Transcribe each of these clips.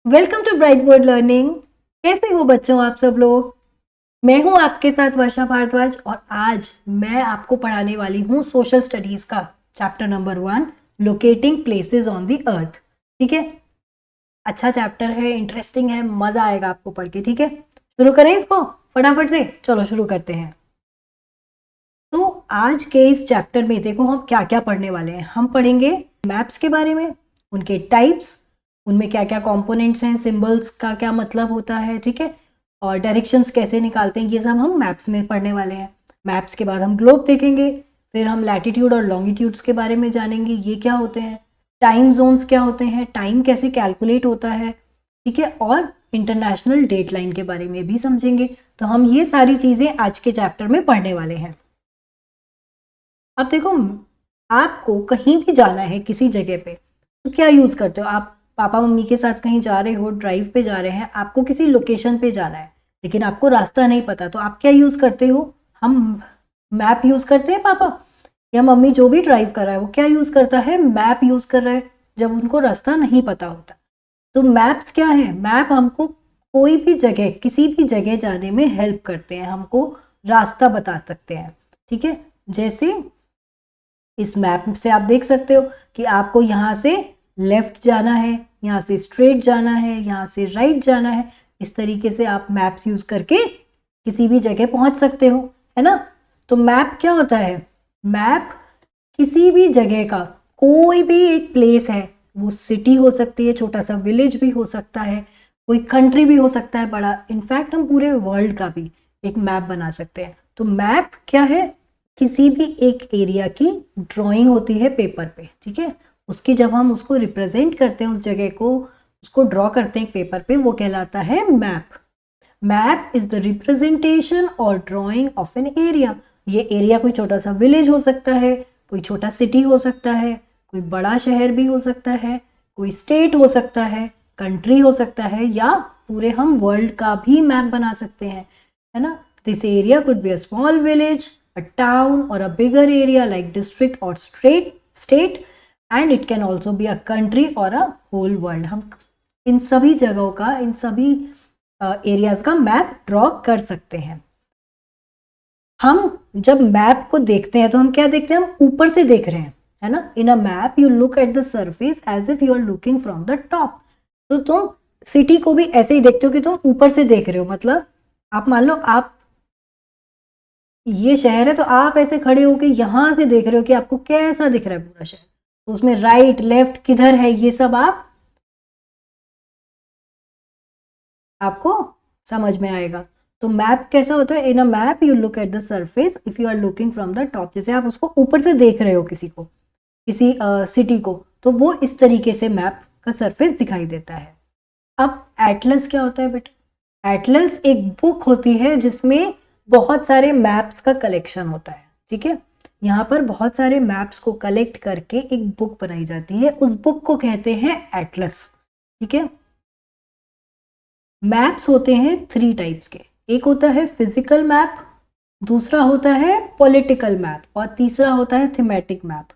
Welcome to Bright Board Learning. कैसे हो बच्चों आप सब लोग। मैं हूं आपके साथ वर्षा भारद्वाज और आज मैं आपको पढ़ाने वाली हूं सोशल स्टडीज का chapter number 1 locating places on the earth. ठीक है, अच्छा चैप्टर है, इंटरेस्टिंग है, मजा आएगा आपको पढ़ के। ठीक है, शुरू करें इसको फटाफट से। चलो शुरू करते हैं। तो आज के इस चैप्टर में देखो हम क्या क्या पढ़ने वाले हैं। हम पढ़ेंगे मैप्स के बारे में, उनके टाइप्स, उनमें क्या क्या कंपोनेंट्स हैं, सिंबल्स का क्या मतलब होता है, ठीक है, और डायरेक्शंस कैसे निकालते हैं, ये सब हम मैप्स में पढ़ने वाले हैं। मैप्स के बाद हम ग्लोब देखेंगे, फिर हम लैटिट्यूड और लॉन्गिट्यूड्स के बारे में जानेंगे, ये क्या होते हैं, टाइम जोन्स क्या होते हैं, टाइम कैसे कैलकुलेट होता है, ठीक है, और इंटरनेशनल डेटलाइन के बारे में भी समझेंगे। तो हम ये सारी चीज़ें आज के चैप्टर में पढ़ने वाले हैं। अब देखो, आपको कहीं भी जाना है किसी जगह पे तो क्या यूज़ करते हो आप। पापा मम्मी के साथ कहीं जा रहे हो, ड्राइव पे जा रहे हैं, आपको किसी लोकेशन पे जाना है लेकिन आपको रास्ता नहीं पता, तो आप क्या यूज़ करते हो। हम मैप यूज़ करते हैं, पापा या मम्मी जो भी ड्राइव कर रहा है वो क्या यूज़ करता है, मैप यूज़ कर रहा है जब उनको रास्ता नहीं पता होता। तो मैप्स क्या है, मैप हमको कोई भी जगह किसी भी जगह जाने में हेल्प करते हैं, हमको रास्ता बता सकते हैं। ठीक है, जैसे इस मैप से आप देख सकते हो कि आपको यहाँ से लेफ्ट जाना है, यहाँ से स्ट्रेट जाना है, यहाँ से राइट जाना है। इस तरीके से आप मैप्स यूज करके किसी भी जगह पहुंच सकते हो, है ना। तो मैप क्या होता है, मैप किसी भी जगह का कोई भी एक प्लेस है, वो सिटी हो सकती है, छोटा सा विलेज भी हो सकता है, कोई कंट्री भी हो सकता है बड़ा, इनफैक्ट हम पूरे वर्ल्ड का भी एक मैप बना सकते हैं। तो मैप क्या है, किसी भी एक एरिया की ड्राइंग होती है पेपर पे, ठीक है, उसकी जब हम उसको रिप्रेजेंट करते हैं, उस जगह को उसको ड्रॉ करते हैं पेपर पे, वो कहलाता है map. Map is the representation और ड्राइंग ऑफ एन एरिया। ये एरिया कोई छोटा सा विलेज हो सकता है, कोई छोटा सिटी हो सकता है, कोई बड़ा शहर भी हो सकता है, कोई स्टेट हो सकता है, कंट्री हो सकता है, या पूरे हम वर्ल्ड का भी मैप बना सकते हैं, है ना। This area could be a small village, a town or a bigger area like district or state, and it can also be a country or a whole world। हम इन सभी जगहों का, इन सभी एरियाज का मैप ड्रॉ कर सकते हैं। हम जब मैप को देखते हैं तो हम क्या देखते हैं, हम ऊपर से देख रहे हैं, है ना। In a map you look at the surface edge if you are looking from the top. तो तुम सिटी को भी ऐसे ही देखते हो कि तुम ऊपर से देख रहे हो, मतलब आप मान लो आप ये शहर है तो आप ऐसे खड़े होके यहां से देख रहे हो कि आपको कैसा दिख रहा है पूरा शहर, तो उसमें राइट लेफ्ट किधर है ये सब आपको समझ में आएगा। तो मैप कैसा होता है, in a map you look at the surface if you are looking from the top, जैसे आप उसको ऊपर से देख रहे हो किसी को, किसी सिटी को, तो वो इस तरीके से मैप का सरफेस दिखाई देता है। अब एटलस क्या होता है बेटा, एटलस एक बुक होती है जिसमें बहुत सारे मैप्स का कलेक्शन होता है। ठीक है, यहाँ पर बहुत सारे मैप्स को कलेक्ट करके एक बुक बनाई जाती है, उस बुक को कहते हैं एटलस। ठीक है, मैप्स होते हैं 3 टाइप्स के, एक होता है फिजिकल मैप, दूसरा होता है पॉलिटिकल मैप और तीसरा होता है थीमेटिक मैप।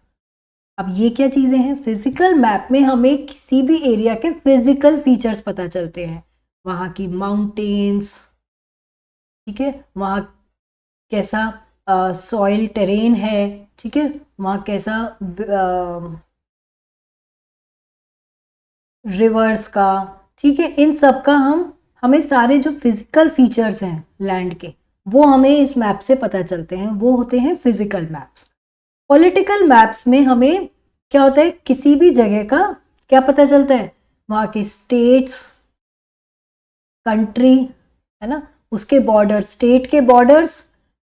अब ये क्या चीज़ें हैं, फिजिकल मैप में हमें किसी भी एरिया के फिजिकल फीचर्स पता चलते हैं, वहाँ की माउंटेन्स, ठीक है, वहाँ कैसा सॉइल टेरेन है, ठीक है, वहाँ कैसा रिवर्स का, ठीक है, इन सब का हमें सारे जो फिजिकल फीचर्स हैं लैंड के, वो हमें इस मैप से पता चलते हैं, वो होते हैं फिजिकल मैप्स। पॉलिटिकल मैप्स में हमें क्या होता है, किसी भी जगह का क्या पता चलता है, वहाँ के स्टेट्स, कंट्री, है ना, उसके बॉर्डर्स, स्टेट के बॉर्डर्स,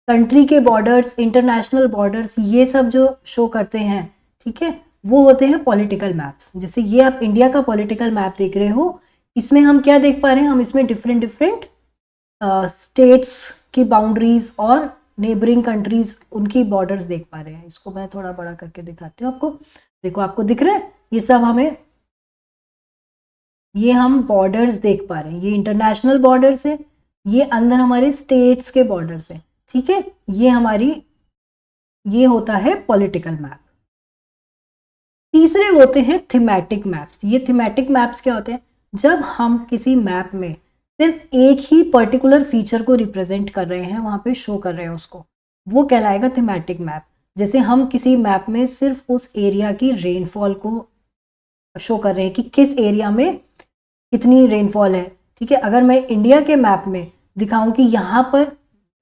कंट्री के बॉर्डर्स, इंटरनेशनल बॉर्डर्स, ये सब जो शो करते हैं, ठीक है, वो होते हैं पॉलिटिकल मैप्स। जैसे ये आप इंडिया का पॉलिटिकल मैप देख रहे हो, इसमें हम क्या देख पा रहे हैं, हम इसमें डिफरेंट डिफरेंट स्टेट्स की बाउंड्रीज और नेबरिंग कंट्रीज उनकी बॉर्डर्स देख पा रहे हैं। इसको मैं थोड़ा बड़ा करके दिखाती हूँ आपको, देखो आपको दिख रहा है ये सब, हमें ये हम बॉर्डर्स देख पा रहे हैं, ये इंटरनेशनल बॉर्डर्स है, ये अंदर हमारे स्टेट्स के बॉर्डर्स हैं, ठीक है, ये होता है पॉलिटिकल मैप। तीसरे होते हैं थीमेटिक मैप्स। ये थीमेटिक मैप्स क्या होते हैं, जब हम किसी मैप में सिर्फ एक ही पर्टिकुलर फीचर को रिप्रेजेंट कर रहे हैं, वहाँ पे शो कर रहे हैं उसको, वो कहलाएगा थीमेटिक मैप। जैसे हम किसी मैप में सिर्फ उस एरिया की रेनफॉल को शो कर रहे हैं कि किस एरिया में कितनी रेनफॉल है, ठीक है। अगर मैं इंडिया के मैप में दिखाऊं कि यहाँ पर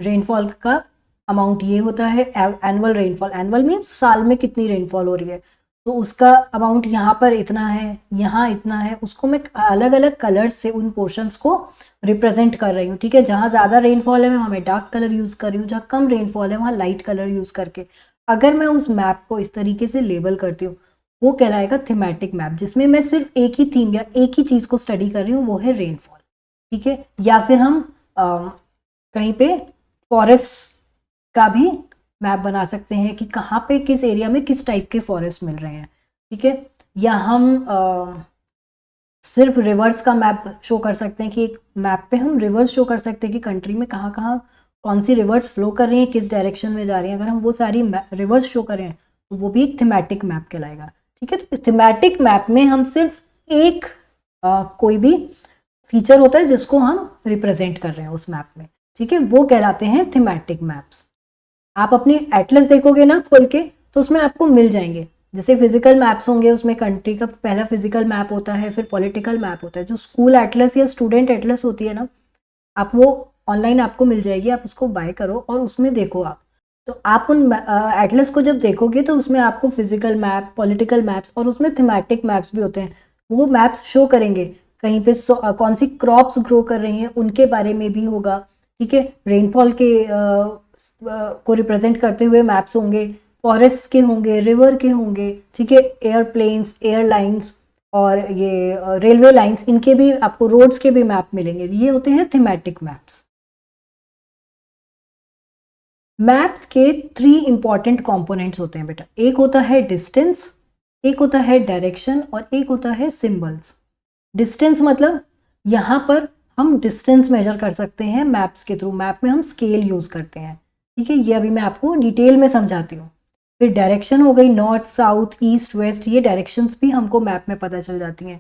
रेनफॉल का अमाउंट ये होता है, एनुअल रेनफॉल, एनुअल मीन्स साल में कितनी रेनफॉल हो रही है, तो उसका अमाउंट यहाँ पर इतना है, यहाँ इतना है, उसको मैं अलग अलग कलर्स से उन पोर्शंस को रिप्रेजेंट कर रही हूँ, ठीक है। जहाँ ज़्यादा रेनफॉल है मैं वहाँ मैं डार्क कलर यूज़ कर रही हूँ, जहाँ कम रेनफॉल है वहाँ लाइट कलर यूज़ करके अगर मैं उस मैप को इस तरीके से लेबल करती हूँ, वो कहलाएगा थीमेटिक मैप, जिसमें मैं सिर्फ एक ही थीम या एक ही चीज़ को स्टडी कर रही हूँ, वो है रेनफॉल, ठीक है। या फिर हम कहीं पे फॉरेस्ट का भी मैप बना सकते हैं कि कहाँ पे किस एरिया में किस टाइप के फॉरेस्ट मिल रहे हैं, ठीक है। या हम सिर्फ रिवर्स का मैप शो कर सकते हैं कि एक मैप पे हम रिवर्स शो कर सकते हैं कि कंट्री में कहाँ कहाँ कौन सी रिवर्स फ्लो कर रही हैं, किस डायरेक्शन में जा रही हैं। अगर हम वो सारी रिवर्स शो करें तो वो भी एक थीमेटिक मैप कहलाएगा, ठीक है। तो थीमेटिक मैप में हम सिर्फ एक कोई भी फीचर होता है जिसको हम रिप्रेजेंट कर रहे हैं उस मैप में, ठीक है, वो कहलाते हैं थीमेटिक मैप्स। आप अपनी एटलस देखोगे ना खोल के तो उसमें आपको मिल जाएंगे, जैसे फिजिकल मैप्स होंगे उसमें कंट्री का पहला फिजिकल मैप होता है, फिर पॉलिटिकल मैप होता है। जो स्कूल एटलस या स्टूडेंट एटलस होती है ना, आप वो ऑनलाइन आपको मिल जाएगी, आप उसको बाय करो और उसमें देखो आप। तो आप उन एटलस को जब देखोगे तो उसमें आपको फिजिकल मैप, पॉलिटिकल मैप्स और उसमें थीमेटिक मैप्स भी होते हैं, वो मैप्स शो करेंगे। कहीं पे कौन सी क्रॉप्स ग्रो कर रही हैं उनके बारे में भी होगा, ठीक है। रेनफॉल के को रिप्रेजेंट करते हुए मैप्स होंगे, फॉरेस्ट के होंगे, रिवर के होंगे, ठीक है, एयरप्लेन्स, एयरलाइंस और ये रेलवे लाइंस, इनके भी आपको रोड्स के भी मैप मिलेंगे। ये होते हैं थीमेटिक मैप्स। मैप्स के 3 इंपॉर्टेंट कंपोनेंट्स होते हैं बेटा, एक होता है डिस्टेंस, एक होता है डायरेक्शन और एक होता है सिंबल्स। डिस्टेंस मतलब यहाँ पर हम डिस्टेंस मेजर कर सकते हैं मैप्स के थ्रू, मैप में हम स्केल यूज़ करते हैं, ठीक है। ये अभी मैं आपको डिटेल में समझाती हूँ। फिर डायरेक्शन हो गई, नॉर्थ, साउथ, ईस्ट, वेस्ट, ये डायरेक्शंस भी हमको मैप में पता चल जाती हैं।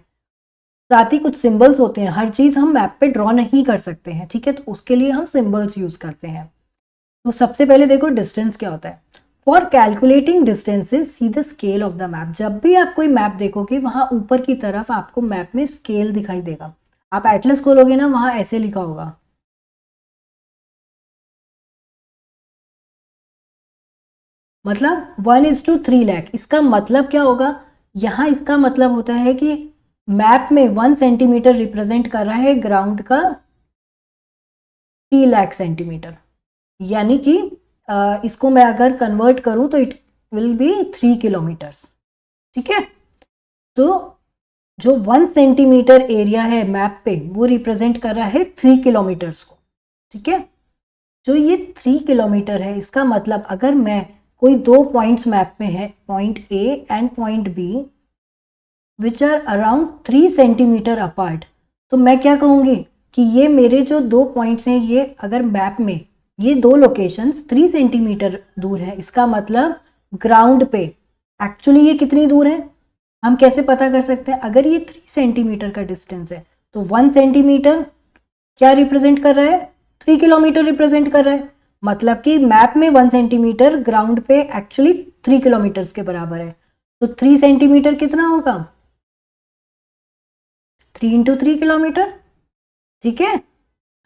साथ ही कुछ सिंबल्स होते हैं, हर चीज़ हम मैप पे ड्रॉ नहीं कर सकते हैं, ठीक है, तो उसके लिए हम सिंबल्स यूज़ करते हैं। तो सबसे पहले देखो डिस्टेंस क्या होता है। For calculating distances see the scale of the map. जब भी आप कोई मैप देखोगे वहाँ ऊपर की तरफ आपको मैप में स्केल दिखाई देगा। आप एटलस खोलोगे ना, वहाँ ऐसे लिखा होगा, मतलब 1:3 लाख। इसका मतलब क्या होगा, यहाँ इसका मतलब होता है कि मैप में 1 सेंटीमीटर रिप्रेजेंट कर रहा है ग्राउंड का 3 लाख सेंटीमीटर, यानी कि इसको मैं अगर कन्वर्ट करूं तो इट विल बी 3 किलोमीटर्स, ठीक है। तो जो 1 सेंटीमीटर एरिया है मैप पे वो रिप्रेजेंट कर रहा है 3 किलोमीटर्स को, ठीक है। जो ये 3 किलोमीटर है, इसका मतलब अगर मैं कोई 2 पॉइंट्स मैप में है, point A and point B which are around 3 centimetre apart, तो मैं क्या कहूँगी कि ये मेरे जो 2 पॉइंट्स हैं, ये अगर मैप में ये 2 लोकेशंस 3 सेंटीमीटर दूर है, इसका मतलब ग्राउंड पे एक्चुअली ये कितनी दूर है हम कैसे पता कर सकते हैं। अगर ये 3 सेंटीमीटर का डिस्टेंस है तो 1 सेंटीमीटर क्या रिप्रेजेंट कर रहा है, 3 किलोमीटर रिप्रेजेंट कर रहा है। मतलब कि मैप में 1 सेंटीमीटर, ग्राउंड पे एक्चुअली 3 किलोमीटर्स के बराबर है। तो 3 सेंटीमीटर कितना होगा, 3 इंटू 3 किलोमीटर, ठीक है।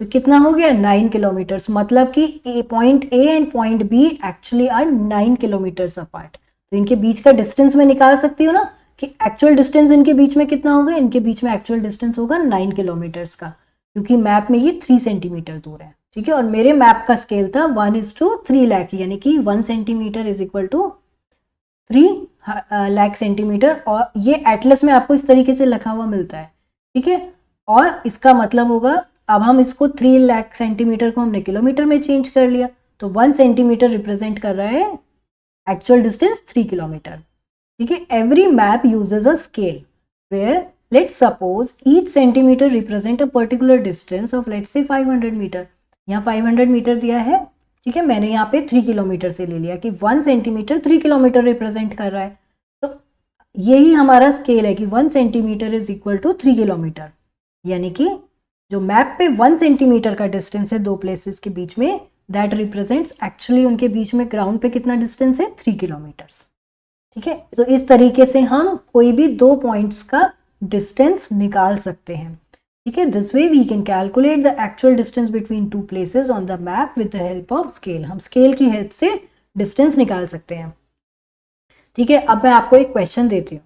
तो कितना हो गया, 9 किलोमीटर्स। मतलब कि point A and point B actually are 9 kilometres apart. तो इनके बीच का डिस्टेंस मैं निकाल सकती हूँ ना कि एक्चुअल डिस्टेंस इनके बीच में कितना होगा, इनके बीच में एक्चुअल डिस्टेंस होगा 9 किलोमीटर्स का, क्योंकि मैप में ये 3 सेंटीमीटर दूर है, ठीक है। और मेरे मैप का स्केल था 1:3 लाख, यानी कि 1 centimetre is equal to 3 lakh centimetre. और ये एटलस में आपको इस तरीके से लिखा हुआ मिलता है, ठीक है। और इसका मतलब होगा, अब हम इसको 3 लाख सेंटीमीटर को हमने किलोमीटर में चेंज कर लिया, तो 1 सेंटीमीटर रिप्रेजेंट कर रहा है एक्चुअल डिस्टेंस 3 किलोमीटर, ठीक है। Every map uses a scale where let's suppose each centimetre represent a particular distance of let's say 500 metre. यहाँ 500 मीटर दिया है, ठीक है, मैंने यहाँ पे 3 किलोमीटर से ले लिया कि 1 सेंटीमीटर 3 किलोमीटर रिप्रेजेंट कर रहा है। तो यही हमारा स्केल है कि 1 centimetre is equal to 3 kilometre. यानी कि जो मैप पे 1 सेंटीमीटर का डिस्टेंस है दो प्लेसेस के बीच में, दैट रिप्रेजेंट्स एक्चुअली उनके बीच में ग्राउंड पे कितना डिस्टेंस है, 3 किलोमीटर्स। ठीक है, तो इस तरीके से हम कोई भी दो पॉइंट्स का डिस्टेंस निकाल सकते हैं। ठीक है, this way we can calculate the actual distance between two places on the map with the help of scale. हम स्केल की हेल्प से डिस्टेंस निकाल सकते हैं। ठीक है, अब मैं आपको एक क्वेश्चन देती हूँ।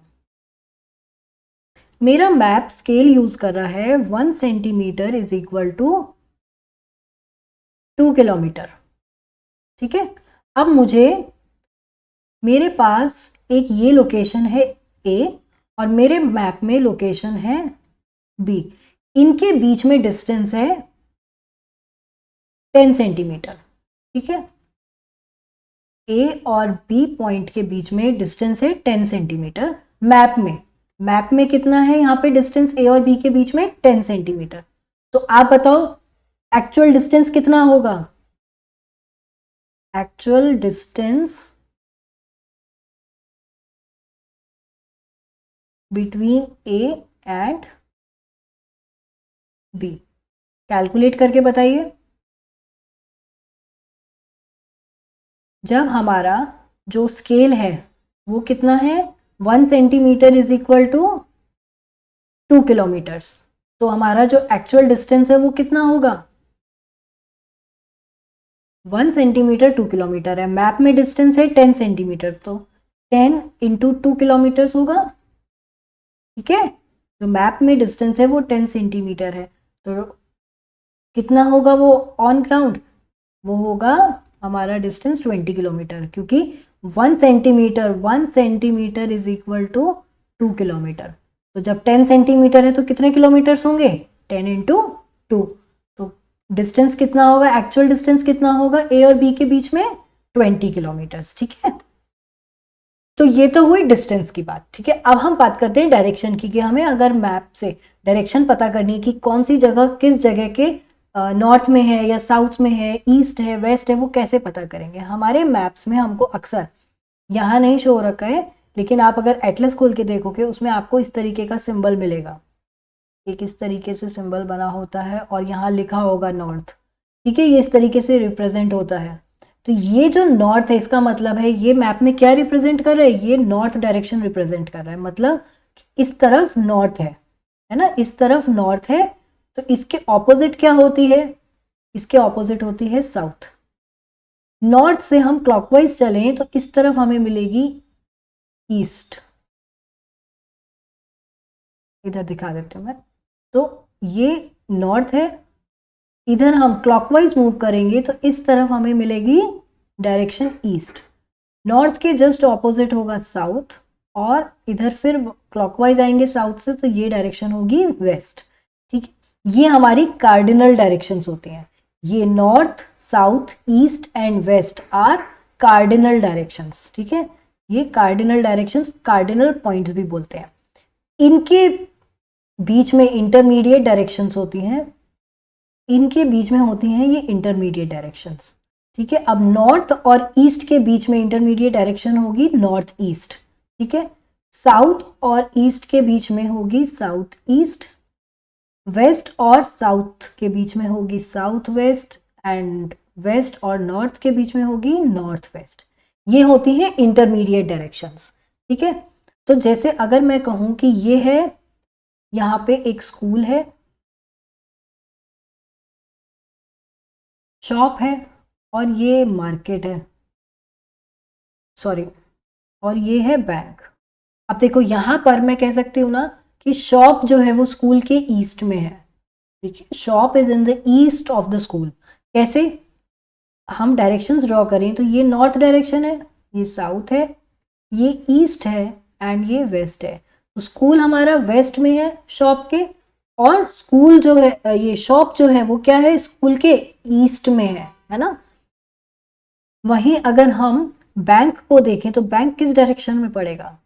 मेरा मैप स्केल यूज कर रहा है 1 centimetre is equal to 2 kilometre. ठीक है, अब मेरे पास एक ये लोकेशन है ए और मेरे मैप में लोकेशन है बी। इनके बीच में डिस्टेंस है 10 सेंटीमीटर। ठीक है, ए और बी पॉइंट के बीच में डिस्टेंस है 10 सेंटीमीटर। मैप में कितना है यहाँ पे डिस्टेंस ए और बी के बीच में, 10 सेंटीमीटर। तो आप बताओ एक्चुअल डिस्टेंस कितना होगा? Actual distance between A and B calculate करके बताइए। जब हमारा जो स्केल है वो कितना है, 1 centimetre is equal to 2 kilometres, तो हमारा जो एक्चुअल डिस्टेंस है वो कितना होगा? 1 सेंटीमीटर 2 किलोमीटर है। मैप में डिस्टेंस है 10 सेंटीमीटर, तो 10 इंटू 2 किलोमीटर्स होगा। ठीक है, जो मैप में डिस्टेंस है वो 10 सेंटीमीटर है, तो कितना होगा वो ऑन ग्राउंड? वो होगा हमारा डिस्टेंस 20 किलोमीटर, क्योंकि 1 centimetre is equal to 2 kilometre. तो जब 10 सेंटीमीटर है तो कितने किलोमीटर्स होंगे? 10 इंटू 2। तो डिस्टेंस कितना होगा, एक्चुअल डिस्टेंस कितना होगा ए और बी के बीच में? 20 किलोमीटर्स। ठीक है, तो ये तो हुई डिस्टेंस की बात। ठीक है, अब हम बात करते हैं डायरेक्शन की, कि हमें अगर मैप से डायरेक्शन पता करनी है कि कौन सी जगह किस जगह के नॉर्थ में है या साउथ में है, ईस्ट है, वेस्ट है, वो कैसे पता करेंगे? हमारे मैप्स में हमको अक्सर, यहाँ नहीं शो रखा है लेकिन आप अगर एटलस खोल के देखोगे उसमें आपको इस तरीके का सिंबल मिलेगा। एक इस तरीके से सिंबल बना होता है और यहाँ लिखा होगा नॉर्थ। ठीक है, ये इस तरीके से रिप्रेजेंट होता है। तो ये जो नॉर्थ है इसका मतलब है ये मैप में क्या रिप्रेजेंट कर रहा है? ये नॉर्थ डायरेक्शन रिप्रेजेंट कर रहा है। मतलब इस तरफ नॉर्थ है ना, इस तरफ नॉर्थ है, तो इसके ऑपोजिट क्या होती है? इसके ऑपोजिट होती है साउथ। नॉर्थ से हम क्लॉकवाइज चलें तो इस तरफ हमें मिलेगी ईस्ट। इधर दिखा देती हूँ मैं। तो ये नॉर्थ है, इधर हम क्लॉकवाइज मूव करेंगे तो इस तरफ हमें मिलेगी डायरेक्शन ईस्ट। नॉर्थ के जस्ट ऑपोजिट होगा साउथ, और इधर फिर क्लॉकवाइज आएंगे साउथ से तो ये डायरेक्शन होगी वेस्ट। ठीक है, ये हमारी कार्डिनल डायरेक्शंस होती हैं। ये north, south, east and west are cardinal directions. ठीक है, ये कार्डिनल डायरेक्शंस, कार्डिनल पॉइंट्स भी बोलते हैं। इनके बीच में इंटरमीडिएट डायरेक्शंस होती हैं, इनके बीच में होती हैं ये इंटरमीडिएट डायरेक्शंस। ठीक है, अब नॉर्थ और ईस्ट के बीच में इंटरमीडिएट डायरेक्शन होगी नॉर्थ ईस्ट। ठीक है, साउथ और ईस्ट के बीच में होगी साउथ ईस्ट, वेस्ट और साउथ के बीच में होगी साउथ वेस्ट, एंड वेस्ट और नॉर्थ के बीच में होगी नॉर्थ वेस्ट। ये होती हैं इंटरमीडिएट डायरेक्शंस। ठीक है, तो जैसे अगर मैं कहूँ कि ये है, यहाँ पे एक स्कूल है, शॉप है, और ये मार्केट है, सॉरी, और ये है बैंक। अब देखो यहाँ पर मैं कह सकती हूँ ना कि शॉप जो है वो स्कूल के ईस्ट में है। देखिए, shop is in the east of the school. कैसे हम डायरेक्शंस ड्रॉ करें तो ये नॉर्थ डायरेक्शन है, ये साउथ है, ये ईस्ट है एंड ये वेस्ट है। तो स्कूल हमारा वेस्ट में है शॉप के, और स्कूल जो है, ये शॉप जो है वो क्या है, स्कूल के ईस्ट में है ना। वहीं अगर हम बैंक को देखें तो बैंक किस डायरेक्शन में पड़ेगा?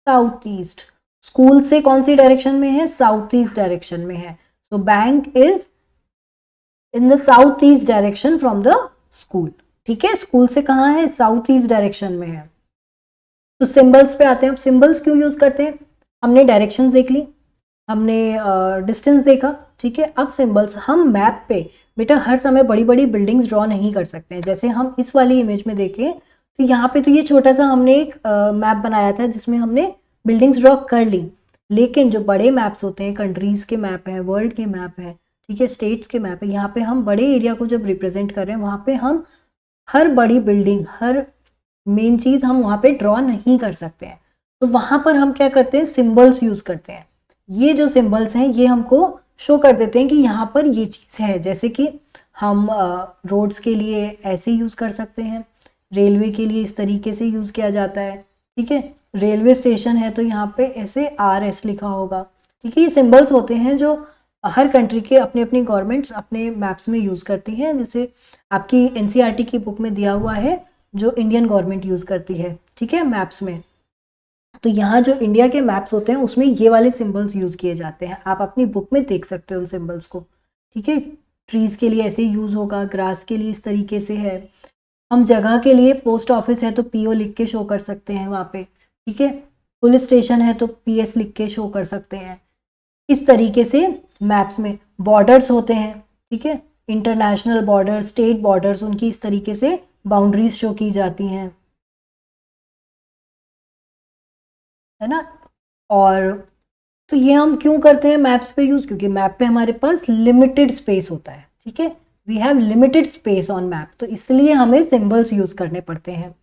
South east. स्कूल से कौन सी डायरेक्शन में है? साउथ ईस्ट डायरेक्शन में है। So bank is in the south east direction from the school. ठीक है, स्कूल से कहाँ है? साउथ ईस्ट डायरेक्शन में है। तो सिंबल्स पे आते हैं। अब सिंबल्स क्यों यूज करते हैं? हमने डायरेक्शंस देख ली, हमने डिस्टेंस देखा, ठीक है, अब सिंबल्स हम मैप पे बेटा हर समय बड़ी बड़ी बिल्डिंग्स ड्रॉ नहीं कर सकते हैं। जैसे हम इस वाली इमेज में देखें तो यहाँ पे तो ये छोटा सा हमने एक मैप बनाया था जिसमें हमने बिल्डिंग्स ड्रॉ कर ली, लेकिन जो बड़े मैप्स होते हैं, कंट्रीज के मैप हैं, वर्ल्ड के मैप हैं, ठीक है, स्टेट्स के मैप है, यहाँ पे हम बड़े एरिया को जब रिप्रेजेंट कर रहे हैं वहाँ पे हम हर बड़ी बिल्डिंग, हर मेन चीज़ हम वहाँ पे ड्रॉ नहीं कर सकते हैं। तो वहाँ पर हम क्या करते हैं, सिंबल्स यूज़ करते हैं। ये जो सिंबल्स हैं ये हमको शो कर देते हैं कि यहाँ पर ये चीज़ है। जैसे कि हम रोड्स के लिए ऐसे यूज़ कर सकते हैं, रेलवे के लिए इस तरीके से यूज़ किया जाता है, ठीक है, रेलवे स्टेशन है तो यहाँ पे ऐसे RS लिखा होगा, ठीक है। ये सिंबल्स होते हैं जो हर कंट्री के अपनी अपनी गवर्नमेंट्स अपने मैप्स में यूज़ करती हैं। जैसे आपकी NCERT की बुक में दिया हुआ है जो इंडियन गवर्नमेंट यूज़ करती है, ठीक है, मैप्स में। तो यहाँ जो इंडिया के मैप्स होते हैं उसमें ये वाले सिंबल्स यूज़ किए जाते हैं। आप अपनी बुक में देख सकते हो उन सिंबल्स को, ठीक है। ट्रीज़ के लिए ऐसे यूज़ होगा, ग्रास के लिए इस तरीके से है। हम जगह के लिए पोस्ट ऑफिस है तो PO लिख के शो कर सकते हैं वहाँ पे, ठीक है। पुलिस स्टेशन है तो PS लिख के शो कर सकते हैं। इस तरीके से मैप्स में बॉर्डर्स होते हैं, ठीक है, इंटरनेशनल बॉर्डर, स्टेट बॉर्डर्स, उनकी इस तरीके से बाउंड्रीज शो की जाती हैं, है ना। और तो ये हम क्यों करते हैं मैप्स पे यूज़, क्योंकि मैप पे हमारे पास लिमिटेड स्पेस होता है, ठीक है, we have limited space on map, तो इसलिए हमें सिंबल्स यूज़ करने पड़ते हैं।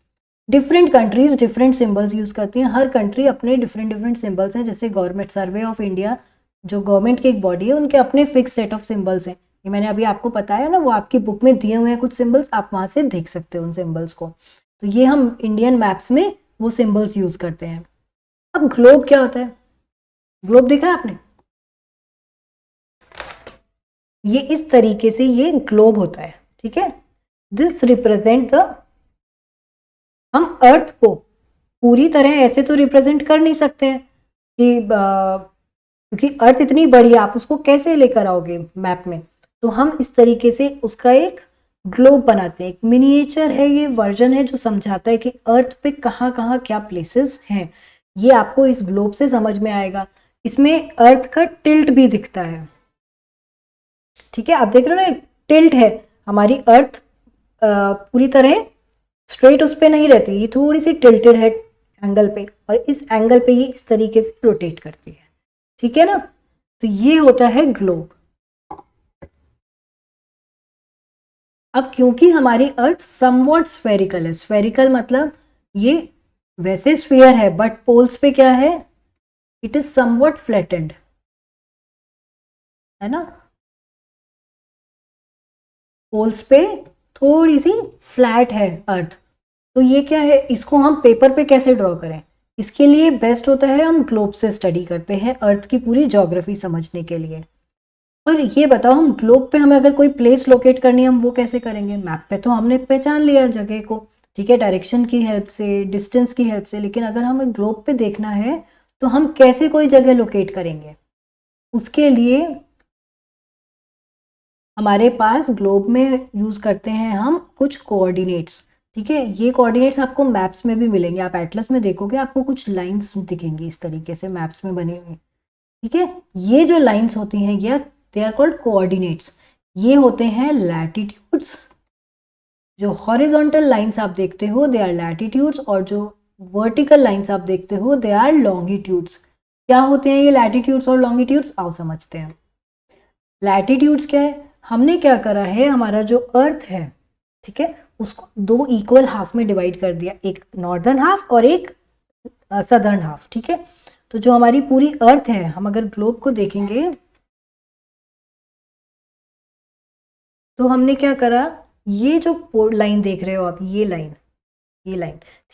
Different countries different symbols use करती हैं, हर कंट्री अपने डिफरेंट सिंबल्स हैं। जैसे गवर्नमेंट सर्वे ऑफ इंडिया जो गवर्नमेंट की एक बॉडी है, उनके अपने फिक्स सेट ऑफ सिंबल्स हैं। ये मैंने अभी आपको बताया ना, वो आपकी बुक में दिए हुए हैं कुछ सिंबल्स, आप वहाँ से देख सकते हो उन सिंबल्स को। तो ये हम इंडियन मैप्स में वो सिंबल्स यूज़ करते हैं। अब ग्लोब क्या होता है, ग्लोब देखा है आपने, ये इस तरीके से ये ग्लोब होता है, ठीक है। दिस रिप्रेजेंट द, हम अर्थ को पूरी तरह ऐसे तो रिप्रेजेंट कर नहीं सकते हैं कि क्योंकि अर्थ इतनी बड़ी है, आप उसको कैसे लेकर आओगे मैप में। तो हम इस तरीके से उसका एक ग्लोब बनाते हैं, एक मिनिएचर है, ये वर्जन है जो समझाता है कि अर्थ पे कहाँ कहाँ क्या प्लेसेस हैं। ये आपको इस ग्लोब से समझ में आएगा। इसमें अर्थ का टिल्ट भी दिखता है, ठीक है, आप देख रहे हो ना, टिल्ट है। हमारी अर्थ पूरी तरह स्ट्रेट उस पे नहीं रहती, ये थोड़ी सी टिल्टेड है एंगल पे, और इस एंगल पे ये इस तरीके से रोटेट करती है, ठीक है ना। तो ये होता है ग्लोब। अब क्योंकि हमारी अर्थ समवॉट स्फेरिकल है, स्फेरिकल मतलब ये वैसे स्फीयर है बट पोल्स पे क्या है, इट इज समवॉट फ्लैटेंड, है ना, पोल्स पे थोड़ी सी फ्लैट है अर्थ। तो ये क्या है, इसको हम पेपर पे कैसे ड्रॉ करें, इसके लिए बेस्ट होता है हम ग्लोब से स्टडी करते हैं अर्थ की पूरी ज्योग्राफी समझने के लिए। और ये बताओ, हम ग्लोब पे हमें अगर कोई प्लेस लोकेट करनी है, हम वो कैसे करेंगे। मैप पे तो हमने पहचान लिया जगह को, ठीक है, डायरेक्शन की हेल्प से, डिस्टेंस की हेल्प से, लेकिन अगर हमें ग्लोब पे देखना है तो हम कैसे कोई जगह लोकेट करेंगे। उसके लिए हमारे पास ग्लोब में यूज़ करते हैं हम कुछ कोऑर्डिनेट्स, ठीक है। ये कोऑर्डिनेट्स आपको मैप्स में भी मिलेंगे, आप एटलस में देखोगे आपको कुछ लाइंस दिखेंगी इस तरीके से मैप्स में बनी हुई, ठीक है। ये जो लाइंस होती हैं ये दे आर कॉल्ड कोऑर्डिनेट्स। ये होते हैं लैटिट्यूड्स, जो हॉरिजॉन्टल लाइंस आप देखते हो दे आर लैटिट्यूड्स, और जो वर्टिकल लाइंस आप देखते हो दे आर लॉन्गिट्यूड्स। क्या होते हैं ये लैटिट्यूड्स और लॉन्गिट्यूड्स, आओ समझते हैं। लैटिट्यूड्स क्या है, हमने क्या करा है, हमारा जो अर्थ है, ठीक है, उसको दो इक्वल हाफ में डिवाइड कर दिया, एक नॉर्दर्न हाफ और एक सदर्न हाफ, ठीक है। तो जो हमारी पूरी अर्थ है, हम अगर ग्लोब को देखेंगे तो हमने क्या करा, ये जो लाइन देख रहे हो आप, ये लाइन,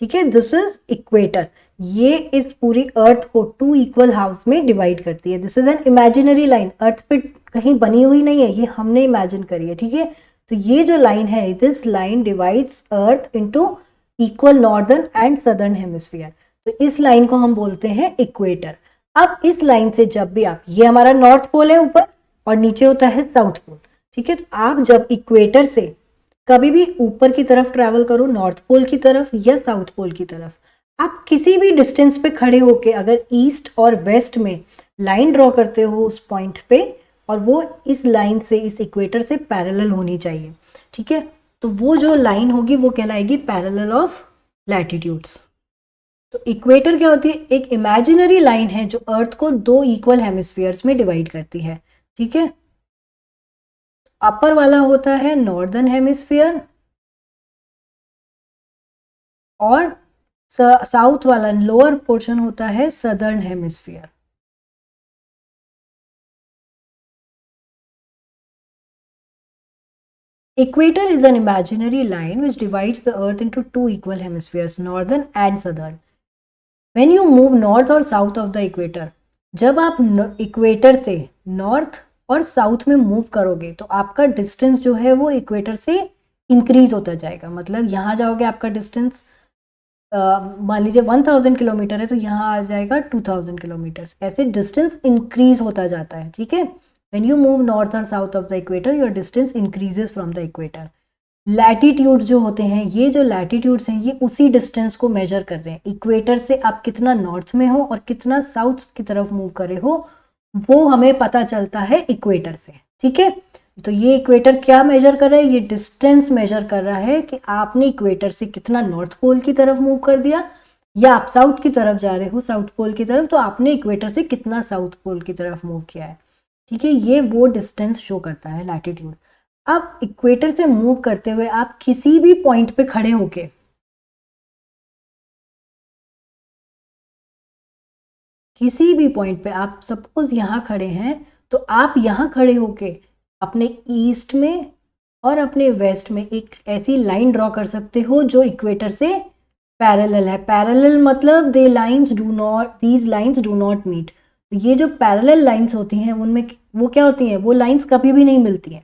ठीक है, दिस इज इक्वेटर। ये इस पूरी अर्थ को टू इक्वल हाफ्स में डिवाइड करती है। This is an imaginary line, earth पे कहीं बनी हुई नहीं है, ये हमने इमेजिन करी है, ठीक है। तो ये जो लाइन है, this line divides earth into equal northern and southern hemisphere. तो इस लाइन को हम बोलते हैं इक्वेटर। अब इस लाइन से जब भी आप, ये हमारा नॉर्थ पोल है ऊपर और नीचे होता है साउथ पोल, ठीक है। तो आप जब इक्वेटर से कभी भी ऊपर की तरफ ट्रैवल करो, नॉर्थ पोल की तरफ या साउथ पोल की तरफ, आप किसी भी डिस्टेंस पे खड़े होके अगर ईस्ट और वेस्ट में लाइन ड्रॉ करते हो उस पॉइंट पे, और वो इस लाइन से, इस इक्वेटर से पैरेलल होनी चाहिए, ठीक है। तो वो जो लाइन होगी वो कहलाएगी पैरेलल ऑफ लैटिट्यूड्स। तो इक्वेटर क्या होती है? एक इमेजिनरी लाइन है जो अर्थ को दो इक्वल हेमिस्फीयर्स में डिवाइड करती है, ठीक है। अपर वाला होता है नॉर्दर्न हेमिस्फीयर और साउथ वाला लोअर पोर्शन होता है southern hemisphere. Equator is an imaginary line which divides the earth into two equal hemispheres, northern and southern. When you move north or south of the equator, जब आप equator से north और south में move करोगे तो आपका distance जो है वो इक्वेटर से इंक्रीज होता जाएगा। मतलब यहाँ जाओगे आपका डिस्टेंस मान लीजिए 1000 किलोमीटर है तो यहाँ आ जाएगा 2000 किलोमीटर, ऐसे डिस्टेंस इंक्रीज होता जाता है, ठीक है। When you move north or south of the equator, your distance increases from the equator. Latitudes जो होते हैं, ये जो लैटिट्यूड्स हैं ये उसी डिस्टेंस को मेजर कर रहे हैं। इक्वेटर से आप कितना नॉर्थ में हो और कितना साउथ की तरफ मूव करे हो वो हमें पता चलता है इक्वेटर से, ठीक है। तो ये इक्वेटर क्या मेजर कर रहा है? ये डिस्टेंस मेजर कर रहा है कि आपने इक्वेटर से कितना नॉर्थ पोल की तरफ मूव कर दिया, या आप साउथ की तरफ जा रहे हो, साउथ पोल की तरफ, तो आपने इक्वेटर से कितना साउथ पोल की तरफ मूव किया है, ठीक है। ये वो डिस्टेंस शो करता है लैटिट्यूड। अब इक्वेटर से मूव करते हुए आप किसी भी पॉइंट पे खड़े होके आप सपोज यहाँ खड़े हैं तो आप यहाँ खड़े होके अपने ईस्ट में और अपने वेस्ट में एक ऐसी लाइन ड्रॉ कर सकते हो जो इक्वेटर से पैरेलल है। पैरेलल मतलब these lines do not meet. ये जो पैरेलल लाइंस होती हैं उनमें वो क्या होती हैं? वो लाइंस कभी भी नहीं मिलती हैं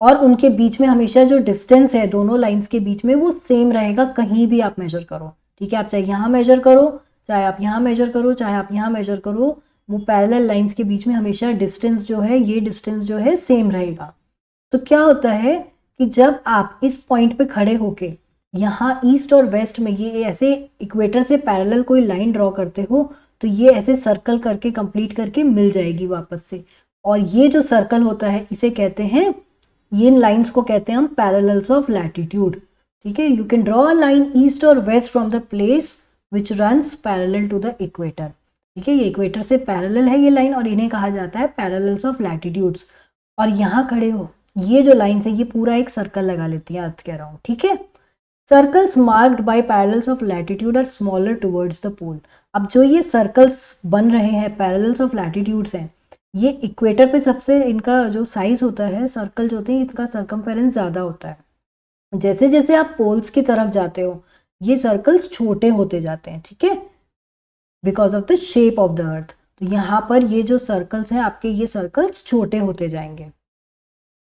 और उनके बीच में हमेशा जो डिस्टेंस है दोनों लाइंस के बीच में वो सेम रहेगा, कहीं भी आप मेजर करो, ठीक है। आप चाहे यहाँ मेजर करो, चाहे आप यहाँ मेजर करो, चाहे आप यहाँ मेजर करो, वो पैरेलल लाइंस के बीच में हमेशा डिस्टेंस जो है, ये डिस्टेंस जो है सेम रहेगा। तो क्या होता है कि जब आप इस पॉइंट पे खड़े होके यहाँ ईस्ट और वेस्ट में ये ऐसे इक्वेटर से पैरेलल कोई लाइन ड्रॉ करते हो तो ये ऐसे सर्कल करके कंप्लीट करके मिल जाएगी वापस से। और ये जो सर्कल होता है इसे कहते हैं, ये लाइंस को कहते हैं हम पैरेलल्स ऑफ लैटिट्यूड, ठीक है। You can draw a line east और west from the place which runs parallel to the equator, ठीक है। ये इक्वेटर से पैरेलल है ये लाइन और इन्हें कहा जाता है पैरेलल्स ऑफ लैटिट्यूड्स। और यहाँ खड़े हो, ये जो लाइन्स है ये पूरा एक सर्कल लगा लेती है अर्थ के अराउंड, ठीक है। Circles marked by parallels of latitude are smaller towards the pole. अब जो ये सर्कल्स बन रहे हैं पैरेलल्स ऑफ लैटिट्यूड्स हैं, ये इक्वेटर पे सबसे इनका जो साइज होता है, सर्कल जो होते हैं इनका सर्कमफेरेंस ज़्यादा होता है। जैसे जैसे आप पोल्स की तरफ जाते हो ये सर्कल्स छोटे होते जाते हैं, ठीक है, because of the shape of the earth. तो यहाँ पर ये जो सर्कल्स हैं आपके, ये सर्कल्स छोटे होते जाएंगे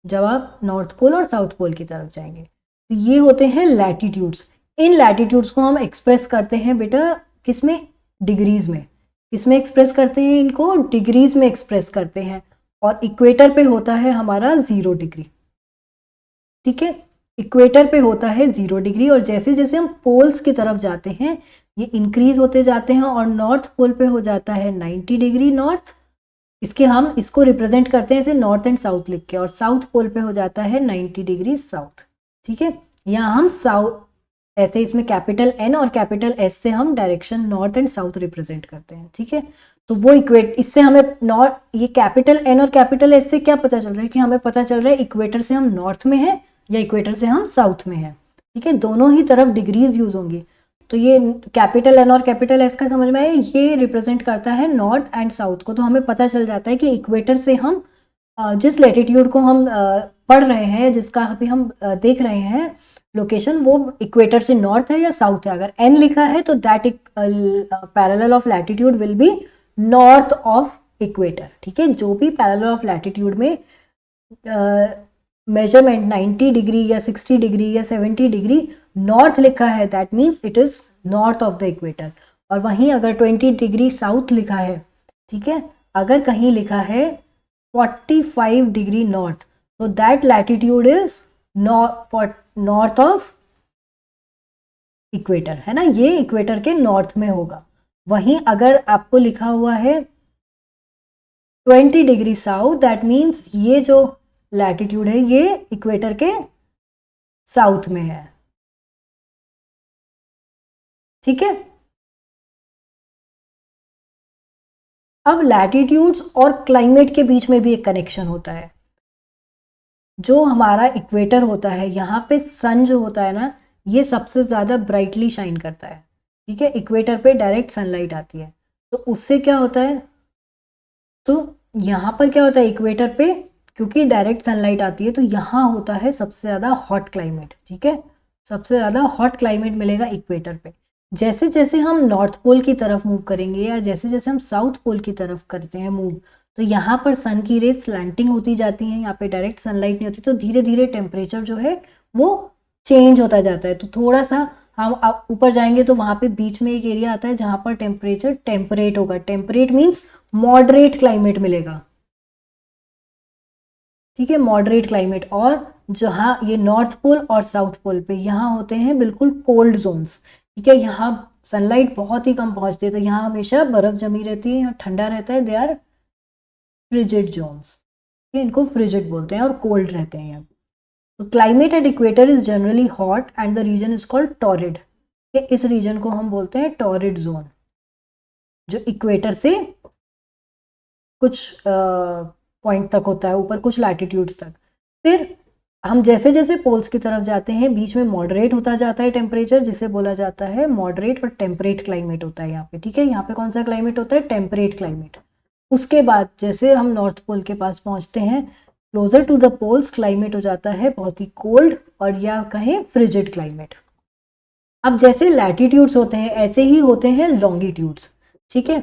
जब आप नॉर्थ पोल और साउथ पोल की तरफ जाएंगे। तो ये होते हैं लैटिट्यूड्स। इन लैटिट्यूड्स को हम एक्सप्रेस करते हैं बेटा किसमें? डिग्रीज में। किसमें एक्सप्रेस करते हैं इनको? डिग्रीज में एक्सप्रेस करते हैं। और इक्वेटर पे होता है हमारा 0 डिग्री, ठीक है। इक्वेटर पे होता है 0 डिग्री और जैसे जैसे हम पोल्स की तरफ जाते हैं ये इंक्रीज होते जाते हैं और नॉर्थ पोल पे हो जाता है 90 डिग्री नॉर्थ। हम इसको रिप्रेजेंट करते हैं इसे नॉर्थ एंड साउथ लिख के, और साउथ पोल पे हो जाता है 90 डिग्री साउथ, ठीक है। यहाँ हम साउथ ऐसे इसमें कैपिटल N और कैपिटल S से हम direction north and south represent करते हैं, ठीक है। तो वो इससे हमें ये कैपिटल N और कैपिटल S से क्या पता चल रहा है कि हमें पता चल रहा है इक्वेटर से हम नॉर्थ में हैं या इक्वेटर से हम साउथ में हैं, ठीक है। दोनों ही तरफ डिग्रीज यूज होंगी। तो ये कैपिटल N और कैपिटल S का समझ में आया, ये रिप्रेजेंट करता है नॉर्थ एंड साउथ को। तो हमें पता चल जाता है कि इक्वेटर से हम जिस लैटिट्यूड को हम पढ़ रहे हैं, जिसका अभी हम देख रहे हैं लोकेशन, वो इक्वेटर से नॉर्थ है या साउथ है। अगर N लिखा है तो that parallel of latitude will be north of equator, ठीक है। जो भी पैरेलल ऑफ लैटिट्यूड में मेजरमेंट 90 डिग्री या 60 डिग्री या 70 डिग्री नॉर्थ लिखा है that means it is north of the equator. और वहीं अगर 20 डिग्री साउथ लिखा है, ठीक है, अगर कहीं लिखा है 45 डिग्री नॉर्थ, तो that latitude is north of equator, है ना, ये इक्वेटर के नॉर्थ में होगा। वहीं अगर आपको लिखा हुआ है 20 डिग्री साउथ, दैट मीन्स ये जो लैटिट्यूड है ये इक्वेटर के साउथ में है, ठीक है। अब लैटिट्यूड्स और क्लाइमेट के बीच में भी एक कनेक्शन होता है। जो हमारा इक्वेटर होता है, यहाँ पे सन जो होता है ना, ये सबसे ज़्यादा ब्राइटली शाइन करता है, ठीक है। इक्वेटर पे डायरेक्ट सनलाइट आती है, तो उससे क्या होता है, तो यहाँ पर क्या होता है इक्वेटर पे, क्योंकि डायरेक्ट सनलाइट आती है तो यहाँ होता है सबसे ज़्यादा हॉट क्लाइमेट, ठीक है। सबसे ज़्यादा हॉट क्लाइमेट मिलेगा इक्वेटर पे। जैसे जैसे हम नॉर्थ पोल की तरफ मूव करेंगे या जैसे जैसे हम साउथ पोल की तरफ करते हैं मूव, तो यहाँ पर सन की रेज स्लैंटिंग होती जाती हैं, यहाँ पे डायरेक्ट सनलाइट नहीं होती, तो धीरे धीरे टेम्परेचर जो है वो चेंज होता जाता है। तो थोड़ा सा हम ऊपर जाएंगे तो वहाँ पे बीच में एक एरिया आता है जहाँ पर टेम्परेचर टेम्परेट होगा। टेम्परेट मीन्स मॉडरेट क्लाइमेट मिलेगा, ठीक है, मॉडरेट क्लाइमेट। और जहाँ ये नॉर्थ पोल और साउथ पोल पे यहाँ होते हैं बिल्कुल कोल्ड जोन्स, ठीक है। यहाँ सनलाइट बहुत ही कम पहुँचती है, तो यहाँ हमेशा बर्फ जमी रहती है, यहाँ ठंडा रहता है, दे आर फ्रिजिड जोन्स, इनको फ्रिजिड बोलते हैं, और कोल्ड रहते हैं यहाँ। तो climate at equator is generally hot and the region is called torrid. इस रीजन को हम बोलते हैं टॉरिड जोन, जो इक्वेटर से कुछ पॉइंट तक होता है, ऊपर कुछ लैटिट्यूड्स तक। फिर हम जैसे जैसे पोल्स की तरफ जाते हैं बीच में मॉडरेट होता जाता है टेम्परेचर, जिसे बोला जाता है मॉडरेट और टेम्परेट क्लाइमेट होता है यहाँ पे, ठीक है। यहाँ पे कौन सा क्लाइमेट होता है, टेम्परेट क्लाइमेट। उसके बाद जैसे हम नॉर्थ पोल के पास पहुँचते हैं, closer to the poles climate हो जाता है बहुत ही कोल्ड, और या कहें फ्रिजिड क्लाइमेट। अब जैसे लैटिट्यूड्स होते हैं ऐसे ही होते हैं लॉन्गिट्यूड्स, ठीक है।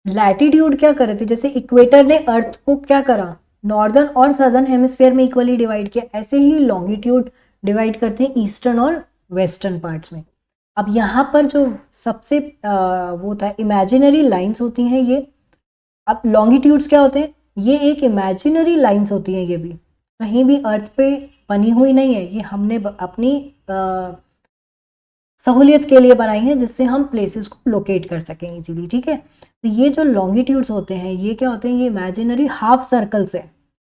लैटिट्यूड क्या करे थे, जैसे इक्वेटर ने अर्थ को क्या करा, नॉर्दर्न और सदर्न हेमिस्फीयर में इक्वली डिवाइड किया, ऐसे ही लॉन्गिट्यूड डिवाइड करते हैं ईस्टर्न और वेस्टर्न पार्ट्स में। अब यहाँ पर जो सबसे वो होता है इमेजिनरी लाइंस होती हैं ये। अब लॉन्गिट्यूड्स क्या होते हैं, ये एक इमेजिनरी लाइंस होती हैं, ये भी कहीं भी अर्थ पे बनी हुई नहीं है, ये हमने अपनी सहूलियत के लिए बनाई है, जिससे हम प्लेसेस को लोकेट कर सकें इजीली, ठीक है। तो ये जो लॉन्गिट्यूड्स होते हैं ये क्या होते हैं, ये इमेजिनरी हाफ सर्कल्स है,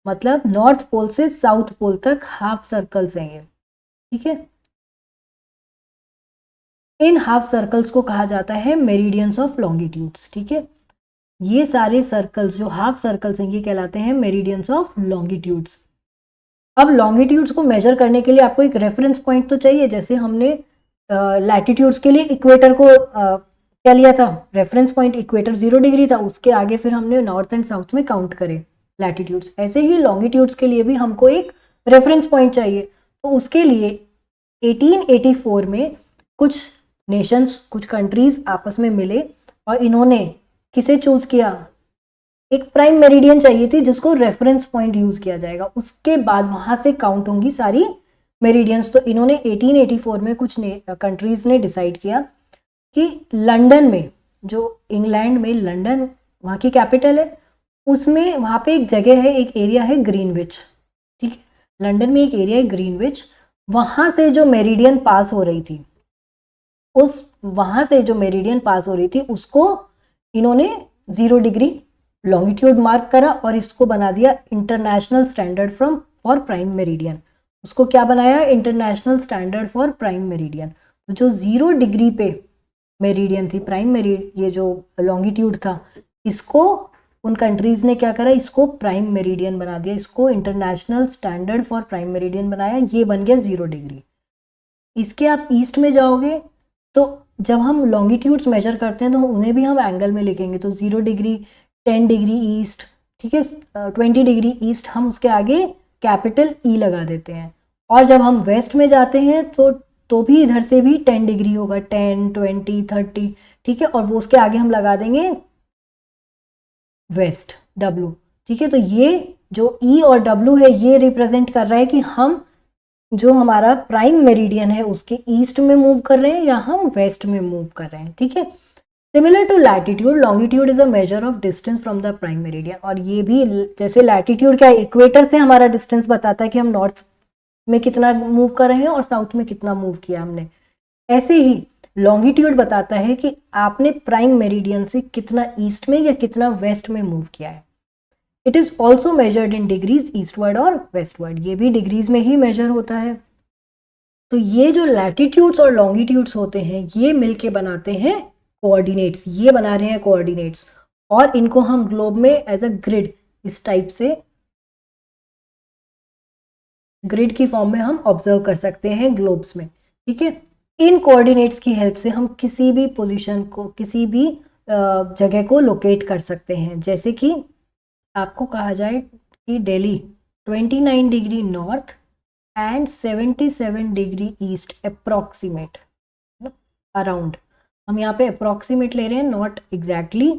मतलब नॉर्थ पोल से साउथ पोल तक हाफ सर्कल्स हैं ये, ठीक है। इन हाफ सर्कल्स को कहा जाता है मेरिडियंस ऑफ लॉन्गिट्यूड्स, ठीक है। ये सारे सर्कल्स जो हाफ सर्कल्स हैं ये कहलाते हैं मेरिडियंस ऑफ लॉन्गिट्यूड्स। अब लॉन्गिट्यूड्स को मेजर करने के लिए आपको एक रेफरेंस पॉइंट तो चाहिए, जैसे हमने लैटिट्यूड्स के लिए इक्वेटर को क्या लिया था, रेफरेंस पॉइंट इक्वेटर 0 डिग्री था, उसके आगे फिर हमने नॉर्थ एंड साउथ में काउंट करे लैटिट्यूड्स। ऐसे ही लॉन्गिट्यूड्स के लिए भी हमको एक रेफरेंस पॉइंट चाहिए, तो उसके लिए 1884 में कुछ नेशंस, कुछ कंट्रीज आपस में मिले और इन्होंने किसे चूज किया, एक प्राइम मेरिडियन चाहिए थी जिसको रेफरेंस पॉइंट यूज किया जाएगा, उसके बाद वहां से काउंट होंगी सारी मेरिडियंस। तो इन्होंने 1884 में कुछ कंट्रीज ने डिसाइड किया कि लंदन में, जो इंग्लैंड में लंदन वहाँ की कैपिटल है, उसमें वहाँ पे एक जगह है, एक एरिया है ग्रीनविच, ठीक है। लंदन में एक एरिया है ग्रीनविच, वहाँ से जो मेरिडियन पास हो रही थी, वहाँ से जो मेरिडियन पास हो रही थी उसको इन्होंने 0 डिग्री लॉन्गिट्यूड मार्क करा और इसको बना दिया international standard for prime meridian. उसको क्या बनाया, international standard for prime meridian. तो जो 0 डिग्री पे मेरिडियन थी, प्राइम मेरिडियन, ये जो लॉन्गिट्यूड था, इसको उन कंट्रीज ने क्या करा, इसको प्राइम मेरिडियन बना दिया, इसको international standard for prime meridian बनाया, ये बन गया 0 डिग्री। इसके आप ईस्ट में जाओगे तो जब हम लॉन्गिट्यूड्स मेजर करते हैं तो उन्हें भी हम एंगल में लिखेंगे, तो 0 डिग्री, 10 डिग्री ईस्ट, ठीक है, 20 डिग्री ईस्ट, हम उसके आगे कैपिटल ई लगा देते हैं। और जब हम वेस्ट में जाते हैं तो भी इधर से भी 10 डिग्री होगा, 10, 20, 30, ठीक है, और वो उसके आगे हम लगा देंगे वेस्ट, डब्लू, ठीक है। तो ये जो ई और डब्लू है ये रिप्रेजेंट कर रहा है कि हम जो हमारा प्राइम मेरिडियन है उसके ईस्ट में मूव कर रहे हैं या हम वेस्ट में मूव कर रहे हैं, ठीक है। Similar to latitude, longitude is a measure of distance from the prime meridian. और ये भी जैसे लैटिट्यूड क्या है, इक्वेटर से हमारा डिस्टेंस बताता है कि हम नॉर्थ में कितना मूव कर रहे हैं और साउथ में कितना मूव किया हमने, ऐसे ही लॉन्गिट्यूड बताता है कि आपने प्राइम मेरिडियन से कितना ईस्ट में या कितना वेस्ट में मूव किया है। It is also measured in degrees eastward और वेस्टवर्ड, ये भी डिग्रीज में ही मेजर होता है। तो ये जो लैटिट्यूड्स और लॉन्गिट्यूड्स होते हैं ये मिलके बनाते हैं कोऑर्डिनेट्स, ये बना रहे हैं कोऑर्डिनेट्स, और इनको हम ग्लोब में एज अ ग्रिड इस टाइप से ग्रिड की फॉर्म में हम ऑब्जर्व कर सकते हैं ग्लोब्स में, ठीक है। इन कोऑर्डिनेट्स की हेल्प से हम किसी भी पोजीशन को, किसी भी जगह को लोकेट कर सकते हैं। जैसे कि आपको कहा जाए कि Delhi 29 degree north and 77 degree east approximate, around, हम यहाँ पे अप्रॉक्सीमेट ले रहे हैं, नॉट एग्जैक्टली,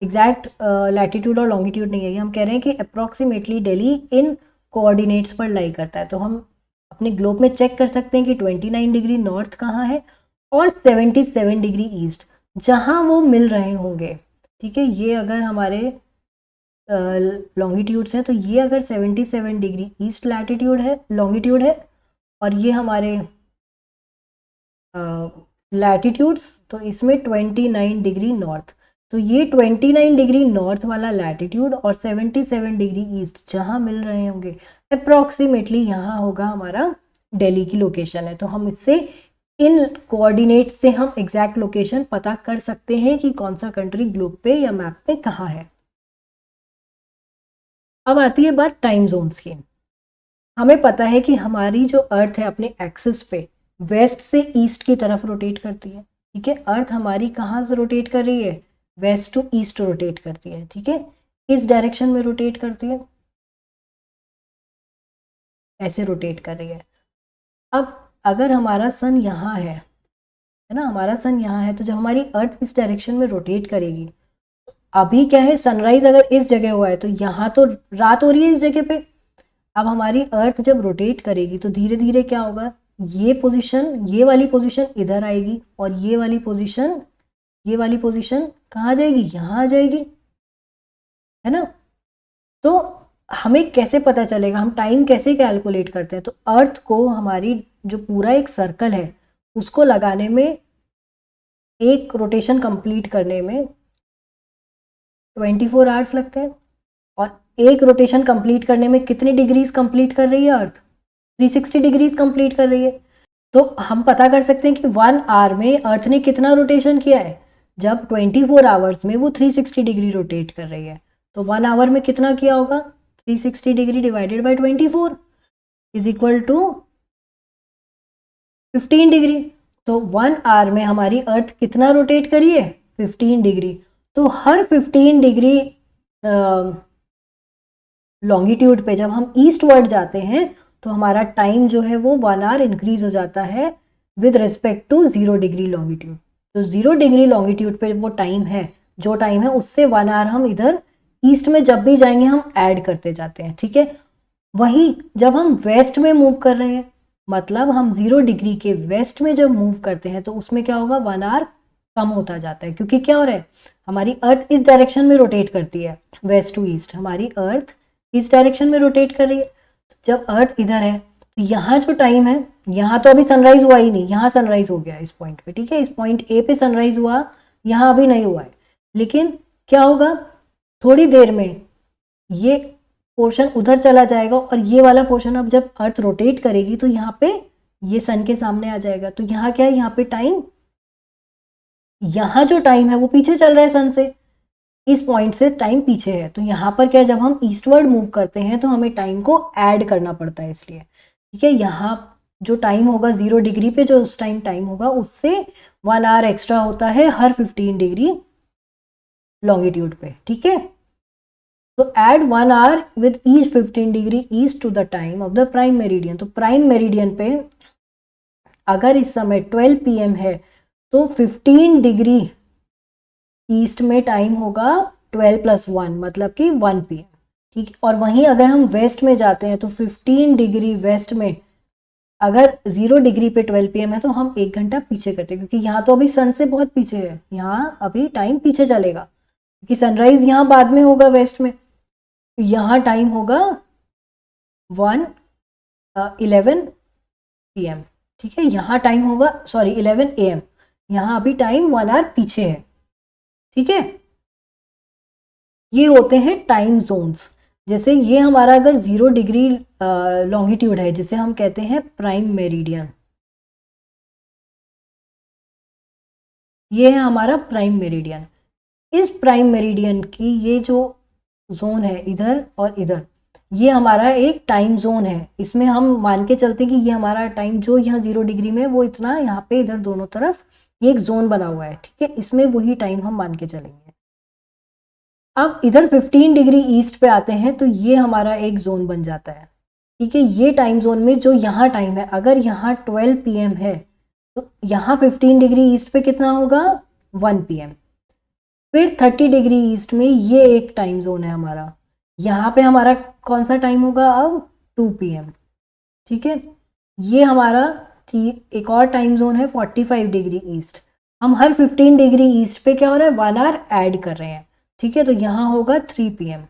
एग्जैक्ट लैटिट्यूड और लॉन्गिट्यूड नहीं है ये, हम कह रहे हैं कि अप्रॉक्सीमेटली दिल्ली इन कोऑर्डिनेट्स पर लाई करता है। तो हम अपने ग्लोब में चेक कर सकते हैं कि 29 डिग्री नॉर्थ कहाँ है और 77 डिग्री ईस्ट, जहाँ वो मिल रहे होंगे, ठीक है। ये अगर हमारे लॉन्गिट्यूड्स हैं तो ये अगर 77 डिग्री ईस्ट लैटिट्यूड है, लॉन्गिट्यूड है, और ये हमारे लैटिट्यूड्स, तो इसमें 29 डिग्री नॉर्थ, तो ये 29 डिग्री नॉर्थ वाला लैटिट्यूड और 77 डिग्री ईस्ट जहाँ मिल रहे होंगे अप्रॉक्सीमेटली यहाँ होगा हमारा दिल्ली की लोकेशन है। तो हम इससे, इन कोऑर्डिनेट से हम एग्जैक्ट लोकेशन पता कर सकते हैं कि कौन सा कंट्री ग्लोब पे या मैप पे कहाँ है। अब आती है बात टाइम जोन्स की। हमें पता है कि हमारी जो अर्थ है अपने एक्सिस पे वेस्ट से ईस्ट की तरफ रोटेट करती है, ठीक है। अर्थ हमारी कहाँ से रोटेट कर रही है, वेस्ट टू ईस्ट रोटेट करती है, ठीक है। इस डायरेक्शन में रोटेट करती है, ऐसे रोटेट कर रही है। अब अगर हमारा सन यहाँ है ना, हमारा सन यहाँ है, तो जब हमारी अर्थ इस डायरेक्शन में रोटेट करेगी, अभी क्या है, सनराइज अगर इस जगह हुआ है तो यहाँ तो रात हो रही है इस जगह पे। अब हमारी अर्थ जब रोटेट करेगी तो धीरे धीरे क्या होगा, ये पोजीशन, ये वाली पोजीशन इधर आएगी और ये वाली पोजीशन कहाँ जाएगी, यहाँ आ जाएगी, है ना। तो हमें कैसे पता चलेगा, हम टाइम कैसे कैलकुलेट करते हैं, तो अर्थ को हमारी जो पूरा एक सर्कल है उसको लगाने में, एक रोटेशन कंप्लीट करने में 24 आवर्स लगते हैं, और एक रोटेशन कंप्लीट करने में कितनी डिग्रीज कंप्लीट कर रही है अर्थ, 360 डिग्रीज कंप्लीट कर रही है। तो हम पता कर सकते हैं कि 1 आवर में अर्थ ने कितना रोटेशन किया है, जब 24 आवर्स में वो 360 डिग्री रोटेट कर रही है, तो 1 आवर में कितना किया होगा, 360 degree divided by 24 is equal to 15 degree. तो 1 आवर में हमारी अर्थ कितना रोटेट करी है, 15 डिग्री। तो हर 15 डिग्री लॉन्गिट्यूड पे जब हम ईस्टवर्ड जाते हैं तो हमारा टाइम जो है वो 1 आवर इंक्रीज हो जाता है with respect to 0 degree longitude. तो 0 डिग्री लॉन्गिट्यूड पे वो टाइम है, जो टाइम है उससे 1 आवर हम इधर ईस्ट में जब भी जाएंगे हम ऐड करते जाते हैं, ठीक है। वहीं जब हम वेस्ट में मूव कर रहे हैं, मतलब हम 0 डिग्री के वेस्ट में जब मूव करते हैं, तो उसमें क्या होगा, 1 आवर कम होता जाता है, क्योंकि क्या हो रहा है, हमारी अर्थ इस डायरेक्शन में रोटेट करती है, वेस्ट टू ईस्ट, हमारी अर्थ इस डायरेक्शन में रोटेट कर रही है। तो जब अर्थ इधर है तो यहाँ जो टाइम है, यहाँ तो अभी सनराइज हुआ ही नहीं, यहाँ सनराइज हो गया इस पॉइंट पे, ठीक है, इस पॉइंट ए पे सनराइज हुआ, यहाँ अभी नहीं हुआ है। लेकिन क्या होगा, थोड़ी देर में ये पोर्शन उधर चला जाएगा और ये वाला पोर्शन अब जब अर्थ रोटेट करेगी तो यहाँ पे ये सन के सामने आ जाएगा। तो यहाँ क्या है, यहाँ पे टाइम, यहाँ जो टाइम है वो पीछे चल रहा है सन से, इस पॉइंट से टाइम पीछे है। तो यहाँ पर क्या है, जब हम ईस्टवर्ड मूव करते हैं तो हमें टाइम को ऐड करना पड़ता है, इसलिए, ठीक है। यहाँ जो टाइम होगा 0 डिग्री पे, जो उस टाइम होगा उससे 1 आवर एक्स्ट्रा होता है हर 15 डिग्री लॉन्गिट्यूड पे, ठीक है। तो add 1 hour with each 15 degree east to the time of the prime meridian. तो प्राइम मेरिडियन पे अगर इस समय 12 PM है तो 15 डिग्री ईस्ट में टाइम होगा 12 + 1 मतलब कि 1 PM, ठीक है। और वहीं अगर हम वेस्ट में जाते हैं तो 15 डिग्री वेस्ट में अगर 0 डिग्री पे 12 PM है तो हम 1 घंटा पीछे करते हैं, क्योंकि यहाँ तो अभी सन से बहुत पीछे है, यहाँ अभी टाइम पीछे चलेगा, क्योंकि सनराइज यहाँ बाद में होगा वेस्ट में। यहाँ टाइम होगा 11 PM, ठीक है। यहाँ टाइम होगा 11 AM, यहाँ अभी टाइम 1 आवर पीछे है, ठीक है। ये होते हैं टाइम जोन्स। जैसे ये हमारा अगर 0 डिग्री लॉन्गिट्यूड है, जिसे हम कहते हैं प्राइम मेरिडियन, ये है हमारा प्राइम मेरिडियन। इस प्राइम मेरिडियन की ये जो जोन है इधर और इधर, ये हमारा एक टाइम जोन है। इसमें हम मान के चलते हैं कि ये हमारा टाइम जो यहाँ 0 डिग्री में, वो इतना यहाँ पे इधर दोनों तरफ ये एक जोन बना हुआ है, ठीक है। इसमें वही टाइम हम मान के चलेंगे। अब इधर 15 डिग्री ईस्ट पे आते हैं तो ये हमारा एक जोन बन जाता है, ठीक है। ये टाइम जोन में जो यहाँ टाइम है, अगर यहाँ 12 PM है तो यहाँ 15 डिग्री ईस्ट पे कितना होगा, 1 PM। फिर 30 डिग्री ईस्ट में ये एक टाइम जोन है हमारा, यहाँ पे हमारा कौन सा टाइम होगा अब, 2 PM, ठीक है। ये हमारा एक और टाइम जोन है 45 डिग्री ईस्ट। हम हर 15 डिग्री ईस्ट पे क्या हो रहा है, 1 आवर ऐड कर रहे हैं, ठीक है। तो यहाँ होगा 3 PM।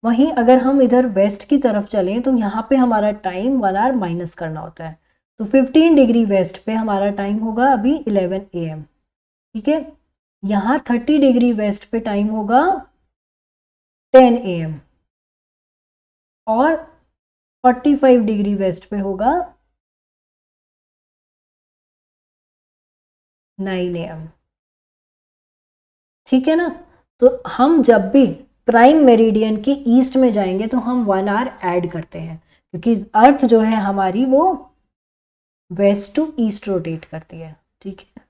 वहीं अगर हम इधर वेस्ट की तरफ चलें तो यहाँ पे हमारा टाइम 1 आवर माइनस करना होता है। तो 15 डिग्री वेस्ट पे हमारा टाइम होगा अभी 11 AM, ठीक है। यहाँ 30 डिग्री वेस्ट पे टाइम होगा 10 AM और 45 डिग्री वेस्ट पे होगा 9 AM, ठीक है ना। तो हम जब भी प्राइम मेरिडियन के ईस्ट में जाएंगे तो हम 1 आवर ऐड करते हैं, क्योंकि अर्थ जो है हमारी वो वेस्ट टू ईस्ट रोटेट करती है, ठीक है।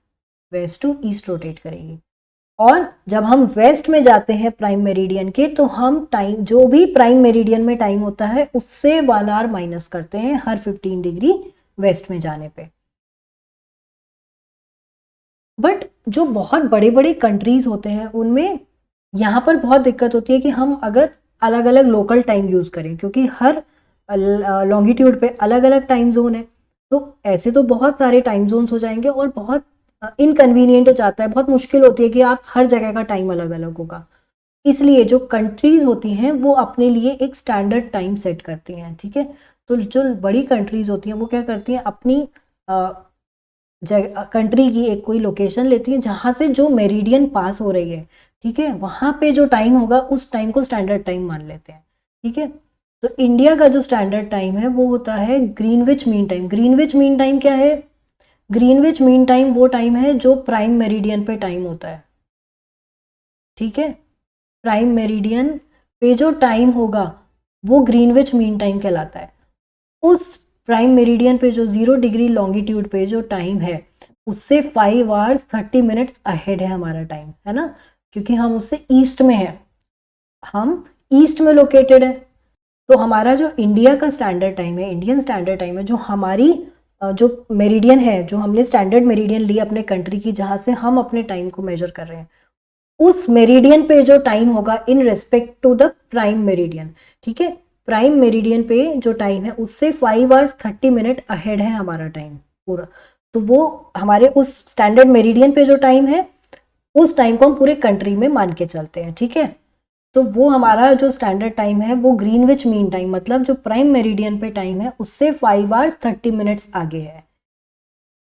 वेस्ट टू ईस्ट रोटेट करेगी। और जब हम वेस्ट में जाते हैं प्राइम मेरिडियन के, तो हम टाइम जो भी प्राइम मेरिडियन में टाइम होता है उससे 1 आवर माइनस करते हैं हर 15 डिग्री वेस्ट में जाने पे। बट जो बहुत बड़े बड़े कंट्रीज होते हैं उनमें यहाँ पर बहुत दिक्कत होती है कि हम अगर अलग अलग लोकल टाइम यूज़ करें, क्योंकि हर लॉन्गिट्यूड पे अलग अलग टाइम जोन है। तो ऐसे तो बहुत सारे टाइम जोन्स हो जाएंगे और बहुत इनकन्वीनियंट हो जाता है, बहुत मुश्किल होती है कि आप हर जगह का टाइम अलग अलग होगा। इसलिए जो कंट्रीज होती हैं वो अपने लिए एक स्टैंडर्ड टाइम सेट करती हैं, ठीक है। तो जो बड़ी कंट्रीज होती हैं वो क्या करती हैं, अपनी कंट्री की एक कोई लोकेशन लेती है जहाँ से जो मेरिडियन पास हो रही है, ठीक है, वहाँ पे जो टाइम होगा उस टाइम को स्टैंडर्ड टाइम मान लेते हैं, ठीक है। तो इंडिया का जो स्टैंडर्ड टाइम है वो होता है Greenwich mean time. Greenwich mean time क्या है, ग्रीनविच मीन टाइम वो टाइम है जो प्राइम मेरिडियन पे टाइम होता है, ठीक है। प्राइम मेरिडियन पे जो टाइम होगा वो ग्रीनविच मीन टाइम कहलाता है। उस प्राइम मेरिडियन पे जो 0 डिग्री लॉन्गिट्यूड पे जो टाइम है उससे 5 आवर्स 30 मिनट्स अहेड है हमारा टाइम, है ना, क्योंकि हम उससे ईस्ट में है, हम ईस्ट में लोकेटेड है। तो हमारा जो इंडिया का स्टैंडर्ड टाइम है, इंडियन स्टैंडर्ड टाइम है, जो हमारी जो मेरिडियन है, जो हमने स्टैंडर्ड मेरिडियन ली अपने कंट्री की, जहाँ से हम अपने टाइम को मेजर कर रहे हैं, उस मेरिडियन पे जो टाइम होगा in respect to the prime meridian, ठीक है। प्राइम मेरिडियन पे जो टाइम है उससे 5 आवर्स 30 मिनट अहेड है हमारा टाइम पूरा। तो वो हमारे उस स्टैंडर्ड मेरिडियन पे जो टाइम है उस टाइम को हम पूरे कंट्री में मान के चलते हैं, ठीक है। तो वो हमारा जो स्टैंडर्ड टाइम है वो ग्रीनविच मीन टाइम, मतलब जो प्राइम मेरिडियन पे टाइम है उससे 5 आवर्स 30 मिनट्स आगे है।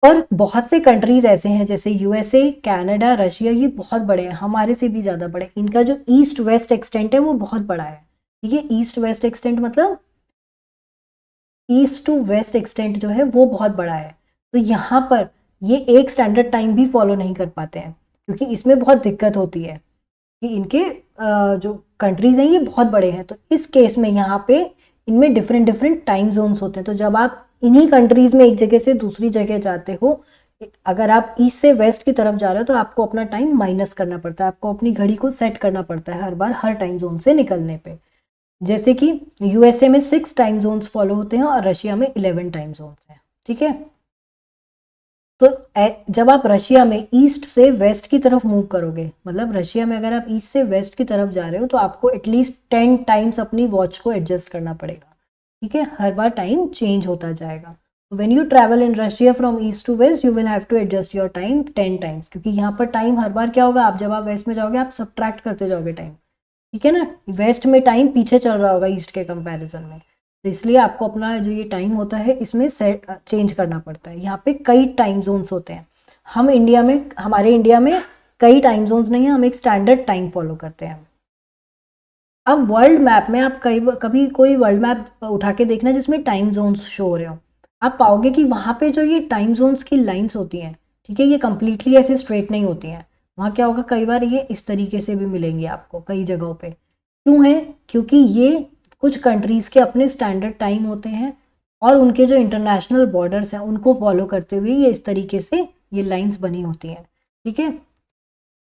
और बहुत से कंट्रीज ऐसे हैं जैसे यूएसए, कनाडा, रशिया, ये बहुत बड़े हैं, हमारे से भी ज़्यादा बड़े। इनका जो ईस्ट वेस्ट एक्सटेंट है वो बहुत बड़ा है, ठीक है। ईस्ट वेस्ट एक्सटेंट मतलब ईस्ट टू वेस्ट एक्सटेंट जो है वो बहुत बड़ा है। तो यहाँ पर ये एक स्टैंडर्ड टाइम भी फॉलो नहीं कर पाते हैं, क्योंकि इसमें बहुत दिक्कत होती है कि इनके जो कंट्रीज हैं ये बहुत बड़े हैं। तो इस केस में यहाँ पे इनमें डिफरेंट डिफरेंट टाइम जोन्स होते हैं। तो जब आप इन्हीं कंट्रीज में एक जगह से दूसरी जगह जाते हो, अगर आप ईस्ट से वेस्ट की तरफ जा रहे हो तो आपको अपना टाइम माइनस करना पड़ता है, आपको अपनी घड़ी को सेट करना पड़ता है हर बार हर टाइम जोन से निकलने पे। जैसे कि यूएसए में 6 टाइम जोन्स फॉलो होते हैं और रशिया में 11 टाइम जोन्स हैं, ठीक है। तो जब आप रशिया में ईस्ट से वेस्ट की तरफ मूव करोगे, मतलब रशिया में अगर आप ईस्ट से वेस्ट की तरफ जा रहे हो तो आपको एटलीस्ट 10 टाइम्स अपनी वॉच को एडजस्ट करना पड़ेगा, ठीक है। हर बार टाइम चेंज होता जाएगा। When you travel in Russia from east to west you will have to adjust your time 10 times, क्योंकि यहाँ पर टाइम हर बार क्या होगा, आप जब आप वेस्ट में जाओगे आप सब्ट्रैक्ट करते जाओगे टाइम, ठीक है ना। वेस्ट में टाइम पीछे चल रहा होगा ईस्ट के कंपैरिजन में, तो इसलिए आपको अपना जो ये टाइम होता है इसमें सेट चेंज करना पड़ता है। यहाँ पे कई टाइम जोन्स होते हैं। हम इंडिया में, हमारे इंडिया में कई टाइम जोन्स नहीं है, हम एक स्टैंडर्ड टाइम फॉलो करते हैं। अब वर्ल्ड मैप में आप कभी कोई वर्ल्ड मैप उठा के देखना जिसमें टाइम जोन्स शो हो रहे हो, आप पाओगे कि वहाँ पे जो ये टाइम जोन्स की लाइंस होती हैं, ठीक है, ये कंप्लीटली ऐसे स्ट्रेट नहीं होती हैं। वहाँ क्या होगा, कई बार ये इस तरीके से भी मिलेंगी आपको कई जगहों पे। क्यों है? क्योंकि ये कुछ कंट्रीज़ के अपने स्टैंडर्ड टाइम होते हैं और उनके जो इंटरनेशनल बॉर्डर्स हैं उनको फॉलो करते हुए ये इस तरीके से ये लाइंस बनी होती हैं, ठीक है।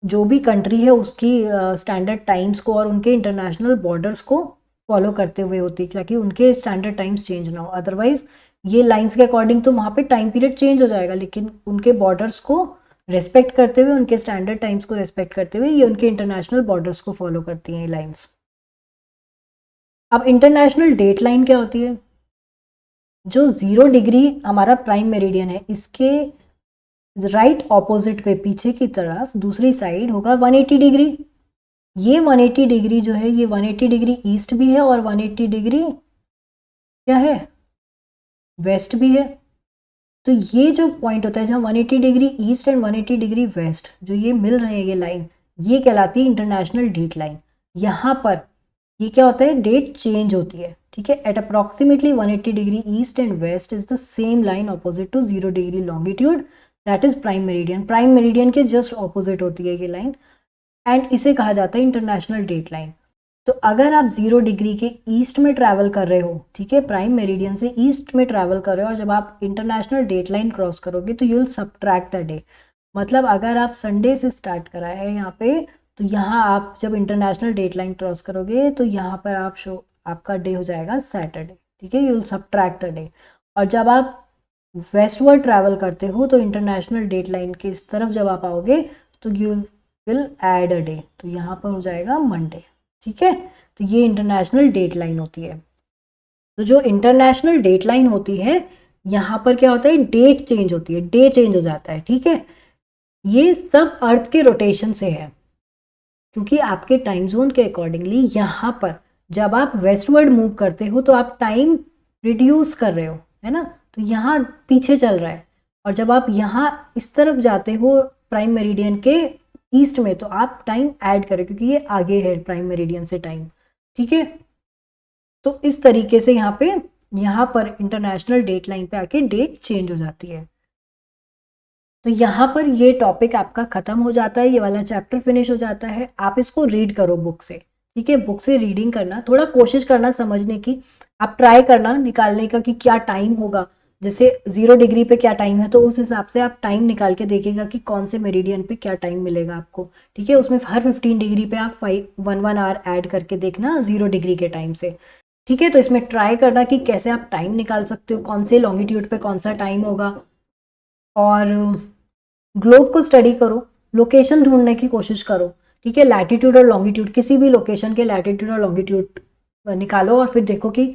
जो भी कंट्री है उसकी स्टैंडर्ड टाइम्स को और उनके इंटरनेशनल बॉर्डर्स को फॉलो करते हुए होती है, ताकि उनके स्टैंडर्ड टाइम्स चेंज ना हो। अदरवाइज ये लाइंस के अकॉर्डिंग तो वहाँ पे टाइम पीरियड चेंज हो जाएगा, लेकिन उनके बॉर्डर्स को रेस्पेक्ट करते हुए, उनके स्टैंडर्ड टाइम्स को रेस्पेक्ट करते हुए ये उनके इंटरनेशनल बॉर्डर्स को फॉलो करती हैं ये लाइंस। अब इंटरनेशनल डेट लाइन क्या होती है? जो 0 डिग्री हमारा प्राइम मेरिडियन है, इसके राइट ऑपोजिट पे पीछे की तरफ दूसरी साइड होगा 180 डिग्री। ये 180 डिग्री जो है, ये 180 डिग्री ईस्ट भी है और 180 डिग्री क्या है, वेस्ट भी है। तो ये जो पॉइंट होता है जहाँ 180 degree east and 180 degree west जो ये मिल रहे हैं, ये लाइन, ये कहलाती है इंटरनेशनल डेट लाइन। यहाँ पर ये क्या होता है, डेट चेंज होती है, ठीक है। At approximately 180 degree east and west is the same line opposite to 0 degree longitude, that is prime meridian. Prime meridian के जस्ट ऑपोजिट होती है ये लाइन एंड इसे कहा जाता है इंटरनेशनल डेट लाइन। तो अगर आप 0 डिग्री के ईस्ट में ट्रैवल कर रहे हो, ठीक है, प्राइम मेरिडियन से ईस्ट में ट्रैवल कर रहे हो और जब आप इंटरनेशनल डेट लाइन क्रॉस करोगे तो you will subtract a day. मतलब अगर आप संडे से स्टार्ट करा है यहाँ पे, तो यहाँ आप जब इंटरनेशनल डेट लाइन क्रॉस करोगे तो यहाँ पर आपका डे हो जाएगा सैटरडे, ठीक है, you will subtract a day. और जब आप वेस्टवर्ड ट्रैवल करते हो तो इंटरनेशनल डेट लाइन के इस तरफ जब आप आओगे तो you will add a day, तो यहाँ पर हो जाएगा मंडे, ठीक है। तो ये इंटरनेशनल डेट लाइन होती है। तो जो इंटरनेशनल डेट लाइन होती है, यहाँ पर क्या होता है, डेट चेंज होती है, डे चेंज हो जाता है, ठीक है। ये सब अर्थ के रोटेशन से है, क्योंकि आपके टाइम जोन के अकॉर्डिंगली यहाँ पर जब आप वेस्टवर्ड मूव करते हो तो आप टाइम रिड्यूस कर रहे हो, है ना, तो यहाँ पीछे चल रहा है। और जब आप यहाँ इस तरफ जाते हो प्राइम मेरिडियन के ईस्ट में तो आप टाइम ऐड करें, क्योंकि ये आगे है प्राइम मेरिडियन से टाइम, ठीक है। तो इस तरीके से यहाँ पर इंटरनेशनल डेट लाइन पे आके डेट चेंज हो जाती है। तो यहाँ पर ये टॉपिक आपका ख़त्म हो जाता है, ये वाला चैप्टर फिनिश हो जाता है। आप इसको रीड करो बुक से, ठीक है, बुक से रीडिंग करना, थोड़ा कोशिश करना समझने की, आप ट्राई करना निकालने का कि क्या टाइम होगा, जैसे 0 डिग्री पे क्या टाइम है तो उस हिसाब से आप टाइम निकाल के देखिएगा कि कौन से मेरिडियन पे क्या टाइम मिलेगा आपको, ठीक है। उसमें हर 15 डिग्री पे आप 1 आवर ऐड करके देखना 0 डिग्री के टाइम से, ठीक है। तो इसमें ट्राई करना कि कैसे आप टाइम निकाल सकते हो, कौन से लॉन्गिट्यूड पे कौन सा टाइम होगा। और ग्लोब को स्टडी करो, लोकेशन ढूंढने की कोशिश करो, ठीक है। लैटिट्यूड और लॉन्गिट्यूड, किसी भी लोकेशन के लैटिट्यूड और लॉन्गिट्यूड निकालो और फिर देखो कि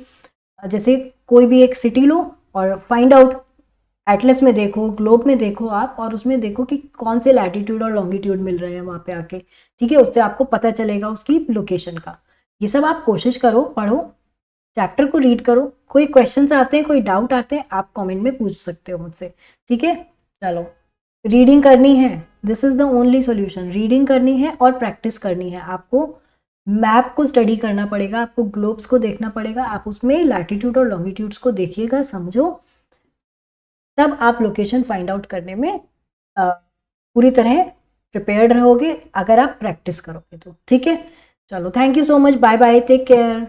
जैसे कोई भी एक सिटी लो और फाइंड आउट, एटलस में देखो, ग्लोब में देखो आप, और उसमें देखो कि कौन से लैटिट्यूड और लॉन्गिट्यूड मिल रहे हैं वहाँ पे आके, ठीक है। उससे आपको पता चलेगा उसकी लोकेशन का। ये सब आप कोशिश करो, पढ़ो, चैप्टर को रीड करो। कोई क्वेश्चंस आते हैं, कोई डाउट आते हैं, आप कमेंट में पूछ सकते हो मुझसे, ठीक है। चलो, रीडिंग करनी है, this is the only solution. Reading करनी है और प्रैक्टिस करनी है। आपको मैप को स्टडी करना पड़ेगा, आपको ग्लोब्स को देखना पड़ेगा, आप उसमें लैटिट्यूड और लॉन्गिट्यूड्स को देखिएगा, समझो, तब आप लोकेशन फाइंड आउट करने में पूरी तरह प्रिपेयर्ड रहोगे, अगर आप प्रैक्टिस करोगे तो, ठीक है। चलो, thank you so much, bye bye, take care.